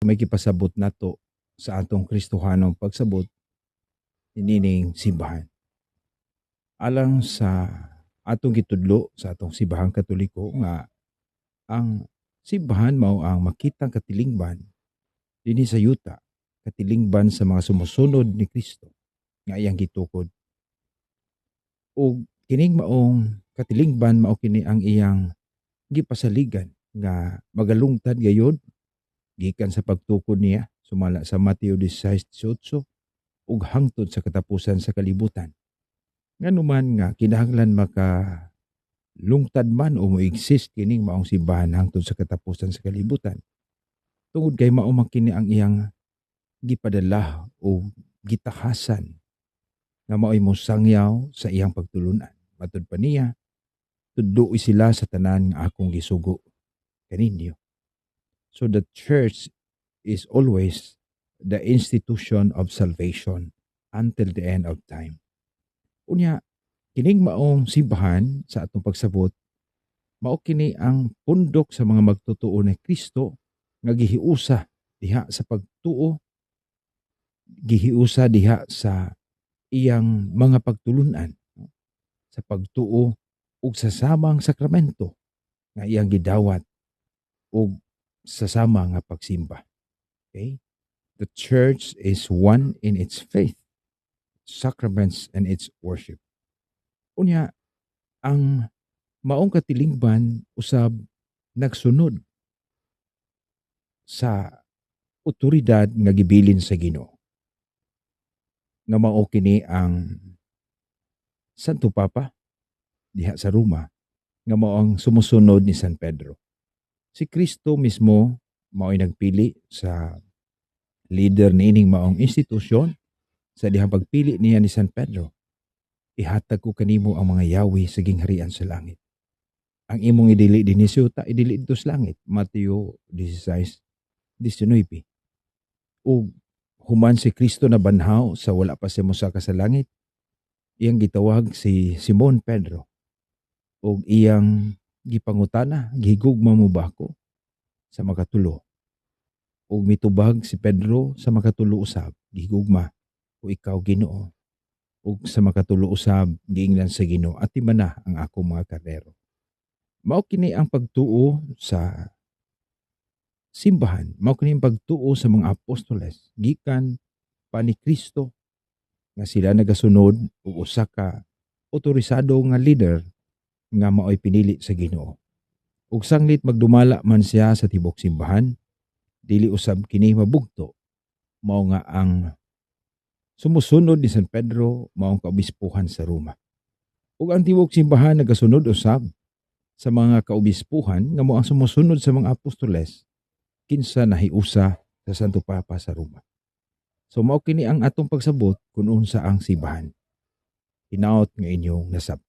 may kipasabot nato sa atong Kristohanong pagsabot inining simbahan. Alang sa atong gitudlo sa atong simbahang Katoliko nga ang simbahan mao ang makitang katilingban dinhi sa yuta, katilingban sa mga sumusunod ni Kristo nga iyang gitukod. Ug kining maong katilingban mao kini ang iyang gipasaligan nga magalungtad gayud gikan sa pagtukod niya sumala sa Mateo 16:18 ug hangtod sa katapusan sa kalibutan. Nganuman nga kinahanglan lungtad man o mo-exist kining maong simbahan hangtod sa katapusan sa kalibutan. Tungod kay mao man kini ang iyang gipadala o gitahasan nga mao'y mosangyaw sa iyang pagtulunan. Matud pa niya, tudloi sila sa tanan nga akong gisugo kaninyo. So the church is always the institution of salvation until the end of time. Unya, kining maong simbahan sa atong pagsabot, mao kini ang pundok sa mga magtotoo ni Kristo nga gihiusa diha sa pagtuo, gihiusa diha sa iyang mga pagtulunan, sa pagtuo ug sa samang sakramento nga iyang gidawat ug sa sama nga pagsimba. Okay? The church is one in its faith, sacraments, and its worship. Unya, ang maong katilingban usab nagsunod sa otoridad nga gibilin sa Ginoo. Nga mao kini ang Santo Papa diha sa Roma nga mao ang sumusunod ni San Pedro. Si Kristo mismo mao'y nagpili sa leader niining maong institusyon. Sa dihang pagpili niya ni San Pedro, ihatag ko kanimo ang mga yawi sa gingharian sa langit. Ang imong idili dinhi sa yuta, idili dito sa langit. Mateo 16:19. Ug human si Kristo na banhaw sa wala pa siya mosaka sa langit, iyang gitawag si Simon Pedro. Ug iyang gipangutana, gihigugma mo ba ako sa makatulo? Ug mitubag si Pedro sa makatulo usab, gihigugma, o ikaw Ginoo. Ug sa makatulo usab giingnan sa Ginoo, atiman na ang ako mga karnero. Mao kini ang pagtuo sa simbahan, mao kini ang pagtuo sa mga apostoles gikan pa ni Kristo nga sila nagasunod og usa ka otorisado nga leader nga mao'y pinili sa Ginoo. Ug sanglit magdumala man siya sa tibok simbahan, dili usab kini mabugto. Mao nga ang sumusunod ni San Pedro maong kaobispuhan sa Roma. Ug ang tibok simbahan nagasunod usab sa mga kaobispuhan nga mao ang sumusunod sa mga apostoles kinsa nahiusa sa Santo Papa sa Roma. So mao kini ang atong pagsabot kung unsa ang simbahan. Hinaot nga inyong nasab.